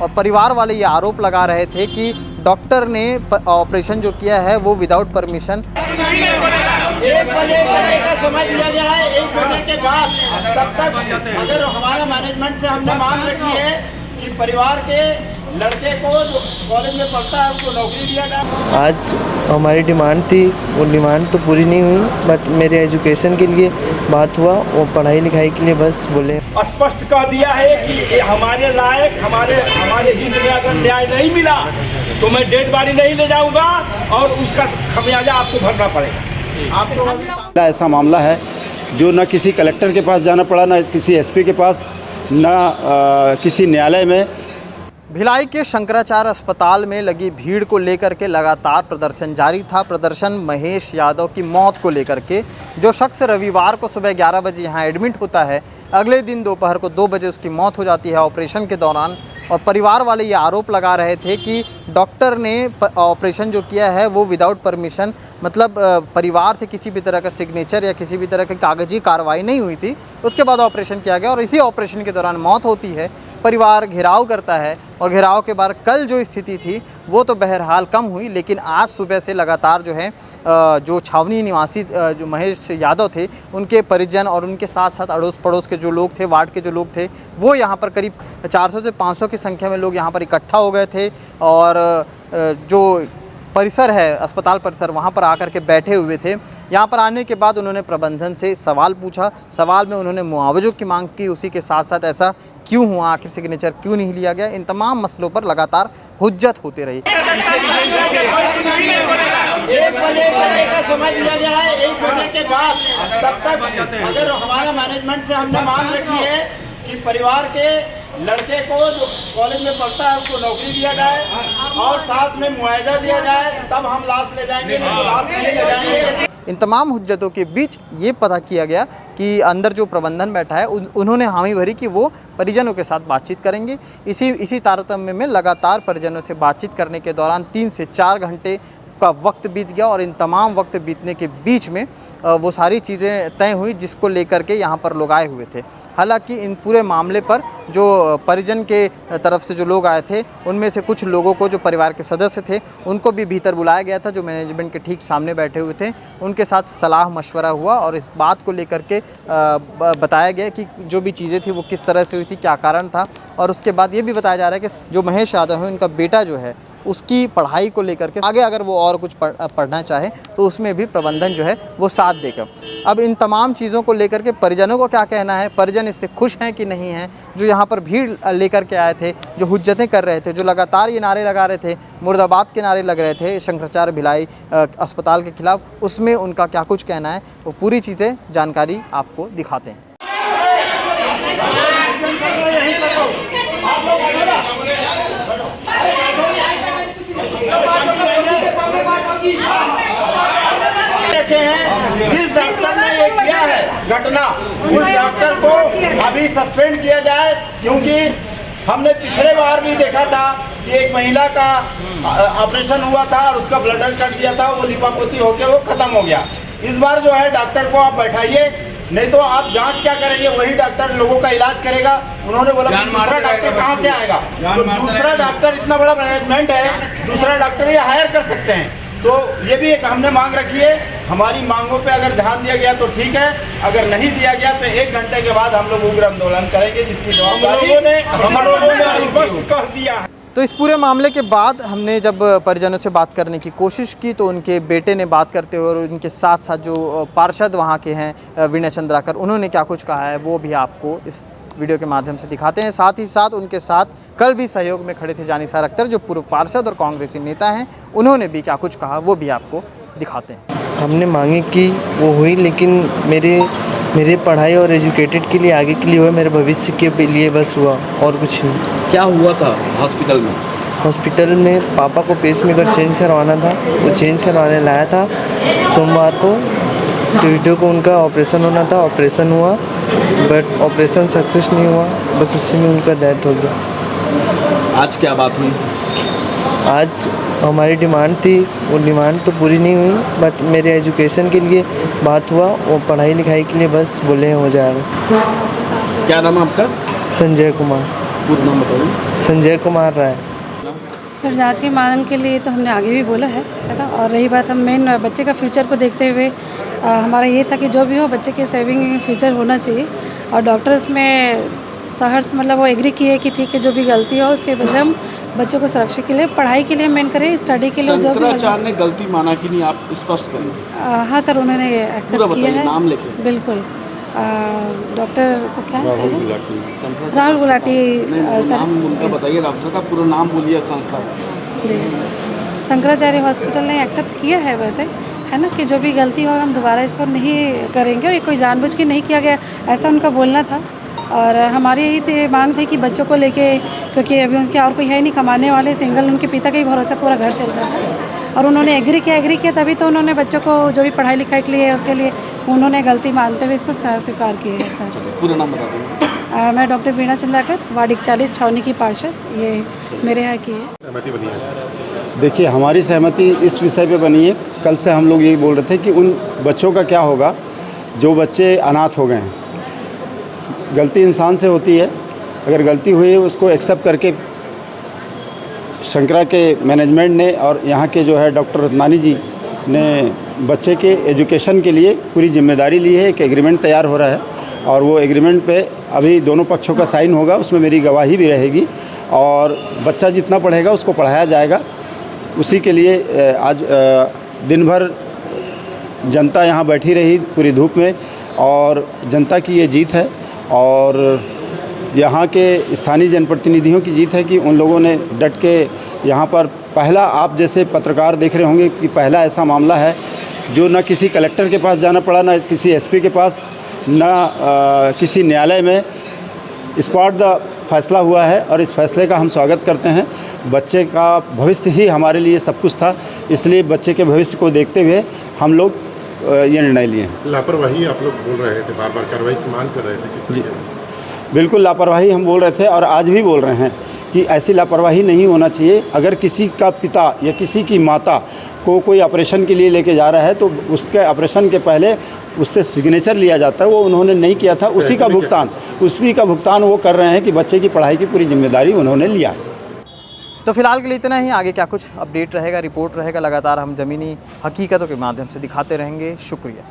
और परिवार वाले ये आरोप लगा रहे थे कि डॉक्टर ने ऑपरेशन जो किया है वो विदाउट परमिशन 1 बजे करने का समय दिया गया है। 1 बजे के बाद तब तक अगर हमारा मैनेजमेंट से हमने मांग रखी है कि परिवार के लड़के को जो कॉलेज में पढ़ता है उसको नौकरी दिया जाए। आज हमारी डिमांड थी, वो डिमांड तो पूरी नहीं हुई, बट मेरे एजुकेशन के लिए बात हुआ, वो पढ़ाई लिखाई के लिए बस बोले। स्पष्ट कह दिया है कि हमारे लायक हमारे हित में अगर न्याय नहीं मिला तो मैं डेड बॉडी नहीं ले जाऊंगा और उसका खमियाजा आपको भरना पड़ेगा। ऐसा मामला है जो न किसी कलेक्टर के पास जाना पड़ा, न किसी एसपी के पास, न किसी न्यायालय में। भिलाई के शंकराचार्य अस्पताल में लगी भीड़ को लेकर के लगातार प्रदर्शन जारी था। प्रदर्शन महेश यादव की मौत को लेकर के, जो शख्स रविवार को सुबह 11 बजे यहाँ एडमिट होता है, अगले दिन दोपहर को 2 बजे उसकी मौत हो जाती है ऑपरेशन के दौरान। और परिवार वाले ये आरोप लगा रहे थे कि डॉक्टर ने ऑपरेशन जो किया है वो विदाउट परमिशन, मतलब परिवार से किसी भी तरह का सिग्नेचर या किसी भी तरह की कागजी कार्रवाई नहीं हुई थी, उसके बाद ऑपरेशन किया गया और इसी ऑपरेशन के दौरान मौत होती है। परिवार घेराव करता है और घेराव के बाद कल जो स्थिति थी वो तो बहरहाल कम हुई, लेकिन आज सुबह से लगातार जो है जो छावनी निवासी जो महेश यादव थे, उनके परिजन और उनके साथ साथ अड़ोस पड़ोस के जो लोग थे, वार्ड के जो लोग थे, वो यहाँ पर करीब 400 से 500 की संख्या में लोग यहाँ पर इकट्ठा हो गए थे। और जो परिसर है, अस्पताल परिसर, वहाँ पर आकर के बैठे हुए थे। यहाँ पर आने के बाद उन्होंने प्रबंधन से सवाल पूछा। सवाल में उन्होंने मुआवजों की मांग की, उसी के साथ साथ ऐसा क्यों हुआ, आखिर सिग्नेचर क्यों नहीं लिया गया, इन तमाम मसलों पर लगातार हुज्जत होती रही। 1 बजे करने का समय दिया गया है। 1 बजे के बाद तब तक अगर हमारा मैनेजमेंट से हमने मांग रखी है कि परिवार के लड़के को जो कॉलेज में पढ़ता है उसको नौकरी दिया जाए और साथ में मुआवजा दिया जाए, तब हम लाश ले जाएंगे, नहीं तो लाश नहीं ले जाएंगे। इन तमाम हुज्जतों के बीच ये पता किया गया कि अंदर जो प्रबंधन बैठा है उन्होंने हामी भरी कि वो परिजनों के साथ बातचीत करेंगे। इसी तारतम्य में लगातार परिजनों से बातचीत करने के दौरान 3 से 4 घंटे का वक्त बीत गया और इन तमाम वक्त बीतने के बीच में वो सारी चीज़ें तय हुई जिसको लेकर के यहाँ पर लोग आए हुए थे। हालांकि इन पूरे मामले पर जो परिजन के तरफ से जो लोग आए थे, उनमें से कुछ लोगों को, जो परिवार के सदस्य थे, उनको भी भीतर बुलाया गया था, जो मैनेजमेंट के ठीक सामने बैठे हुए थे। उनके साथ सलाह मशवरा हुआ और इस बात को लेकर के बताया गया कि जो भी चीज़ें थी वो किस तरह से हुई थी, क्या कारण था। और उसके बाद ये भी बताया जा रहा है कि जो महेश यादव है, उनका बेटा जो है, उसकी पढ़ाई को लेकर के आगे अगर वो और कुछ पढ़ना चाहे तो उसमें भी प्रबंधन जो है वो साथ देगा। अब इन तमाम चीज़ों को लेकर के परिजनों को क्या कहना है, परिजन इससे खुश हैं कि नहीं हैं? जो यहाँ पर भीड़ लेकर के आए थे, जो हुज्जतें कर रहे थे, जो लगातार ये नारे लगा रहे थे, मुर्दाबाद के नारे लग रहे थे शंकराचार्य भिलाई अस्पताल के खिलाफ, उसमें उनका क्या कुछ कहना है, वो पूरी चीज़ें जानकारी आपको दिखाते हैं। जिस डॉक्टर ने ये किया है घटना, उस डॉक्टर को अभी सस्पेंड किया जाए, क्योंकि हमने पिछले बार भी देखा था कि एक महिला का ऑपरेशन हुआ था और उसका ब्लडर कट दिया था, वो लिपापोती होके वो खत्म हो गया। इस बार जो है डॉक्टर को आप बैठाइए, नहीं तो आप जांच क्या करेंगे, वही डॉक्टर लोगों का इलाज करेगा। उन्होंने बोला दूसरा डॉक्टर कहाँ से आएगा, तो दूसरा डॉक्टर, इतना बड़ा मैनेजमेंट है, दूसरा डॉक्टर ये हायर कर सकते हैं। तो ये भी एक हमने मांग रखी है। हमारी मांगों पे अगर ध्यान दिया गया तो ठीक है, अगर नहीं दिया गया तो 1 घंटे के बाद हम लोग उग्र आंदोलन करेंगे, जिसकी जवाबदारी स्पष्ट कह दिया है। तो इस पूरे मामले के बाद हमने जब परिजनों से बात करने की कोशिश की तो उनके बेटे ने बात करते हुए और उनके साथ साथ जो पार्षद वहाँ के हैं विनय चंद्राकर, उन्होंने क्या कुछ कहा है वो भी आपको इस वीडियो के माध्यम से दिखाते हैं। साथ ही साथ उनके साथ कल भी सहयोग में खड़े थे जानिसार अख्तर, जो पूर्व पार्षद और कांग्रेसी नेता हैं, उन्होंने भी क्या कुछ कहा वो भी आपको दिखाते हैं। हमने मांगे की वो हुई, लेकिन मेरे पढ़ाई और एजुकेटेड के लिए, आगे के लिए हुआ, मेरे भविष्य के लिए बस हुआ, और कुछ नहीं। क्या हुआ था हॉस्पिटल में? हॉस्पिटल में पापा को पेसमेकर चेंज करवाना था, वो चेंज करवाने लाया था। सोमवार को, ट्यूसडे को उनका ऑपरेशन होना था, ऑपरेशन हुआ, बट ऑपरेशन सक्सेस नहीं हुआ, बस उसी में उनका डेथ हो गया। आज क्या बात हुई? आज हमारी डिमांड थी, वो डिमांड तो पूरी नहीं हुई, बट मेरे एजुकेशन के लिए बात हुआ, वो पढ़ाई लिखाई के लिए बस बोले हो जाएगा। क्या नाम है आपका? संजय कुमार। पूरा नाम बताइए। संजय कुमार राय। सर जांच की मांग के लिए तो हमने आगे भी बोला है ना। और रही बात, हम मेन बच्चे का फ्यूचर को देखते हुए हमारा ये था कि जो भी हो बच्चे के सेविंग फ्यूचर होना चाहिए। और डॉक्टर्स में सहर्ष मतलब वो एग्री किए कि ठीक है, जो भी गलती हो उसके बदले हम बच्चों को सुरक्षा के लिए, पढ़ाई के लिए मेन करें, स्टडी के लिए जो भी शंकराचार्य ने गलती माना कि नहीं, आप स्पष्ट करें। हाँ सर, उन्होंने एक्सेप्ट किया है, नाम लेके। बिल्कुल। डॉक्टर को क्या है राहुल सर? गुलाटी। राहुल गुलाटी सर। नाम उनका बताइए, डॉक्टर का पूरा नाम बोलिए संस्था का। जी, शंकराचार्य हॉस्पिटल ने एक्सेप्ट किया है वैसे, है ना, कि जो भी गलती होगा हम दोबारा इसको नहीं करेंगे। और ये कोई जानबूझ के नहीं किया गया, ऐसा उनका बोलना था। और हमारी यही मांग थी कि बच्चों को लेके, क्योंकि अभी उनके और कोई है नहीं कमाने वाले, सिंगल उनके पिता का ही भरोसा पूरा घर चल रहा है। और उन्होंने एग्री किया तभी तो उन्होंने बच्चों को जो भी पढ़ाई लिखाई के लिए उसके लिए उन्होंने गलती मानते हुए इसको स्वीकार किया है सर। पूरा नाम बता देंगे। मैं डॉक्टर वीणा चंद्राकर, वार्ड 41, छावनी की पार्षद, ये मेरे यहाँ की है। देखिए, हमारी सहमति इस विषय पे बनी है। कल से हम लोग यही बोल रहे थे कि उन बच्चों का क्या होगा जो बच्चे अनाथ हो गए हैं। गलती इंसान से होती है, अगर गलती हुई है उसको एक्सेप्ट करके शंकरा के मैनेजमेंट ने और यहाँ के जो है डॉक्टर रत्नानी जी ने बच्चे के एजुकेशन के लिए पूरी जिम्मेदारी ली है। एक एग्रीमेंट तैयार हो रहा है और वो एग्रीमेंट पे अभी दोनों पक्षों का साइन होगा, उसमें मेरी गवाही भी रहेगी और बच्चा जितना पढ़ेगा उसको पढ़ाया जाएगा। उसी के लिए आज दिन भर जनता यहाँ बैठी रही पूरी धूप में और जनता की ये जीत है और यहाँ के स्थानीय जनप्रतिनिधियों की जीत है कि उन लोगों ने डट के यहाँ पर पहला, आप जैसे पत्रकार देख रहे होंगे कि पहला ऐसा मामला है जो न किसी कलेक्टर के पास जाना पड़ा, न किसी एसपी के पास, न किसी न्यायालय में, स्पॉट द फैसला हुआ है और इस फैसले का हम स्वागत करते हैं। बच्चे का भविष्य ही हमारे लिए सब कुछ था, इसलिए बच्चे के भविष्य को देखते हुए हम लोग ये निर्णय लिए। लापरवाही आप लोग बोल रहे थे, बार बार कार्रवाई की मांग कर रहे थे, किस जी तरीके? बिल्कुल लापरवाही हम बोल रहे थे और आज भी बोल रहे हैं कि ऐसी लापरवाही नहीं होना चाहिए। अगर किसी का पिता या किसी की माता को कोई ऑपरेशन के लिए लेके जा रहा है तो उसके ऑपरेशन के पहले उससे सिग्नेचर लिया जाता है, वो उन्होंने नहीं किया था। उसी का भुगतान वो कर रहे हैं कि बच्चे की पढ़ाई की पूरी जिम्मेदारी उन्होंने लिया है। तो फिलहाल के लिए इतना ही। आगे क्या कुछ अपडेट रहेगा, रिपोर्ट रहेगा, लगातार हम ज़मीनी हकीकतों के माध्यम से दिखाते रहेंगे। शुक्रिया।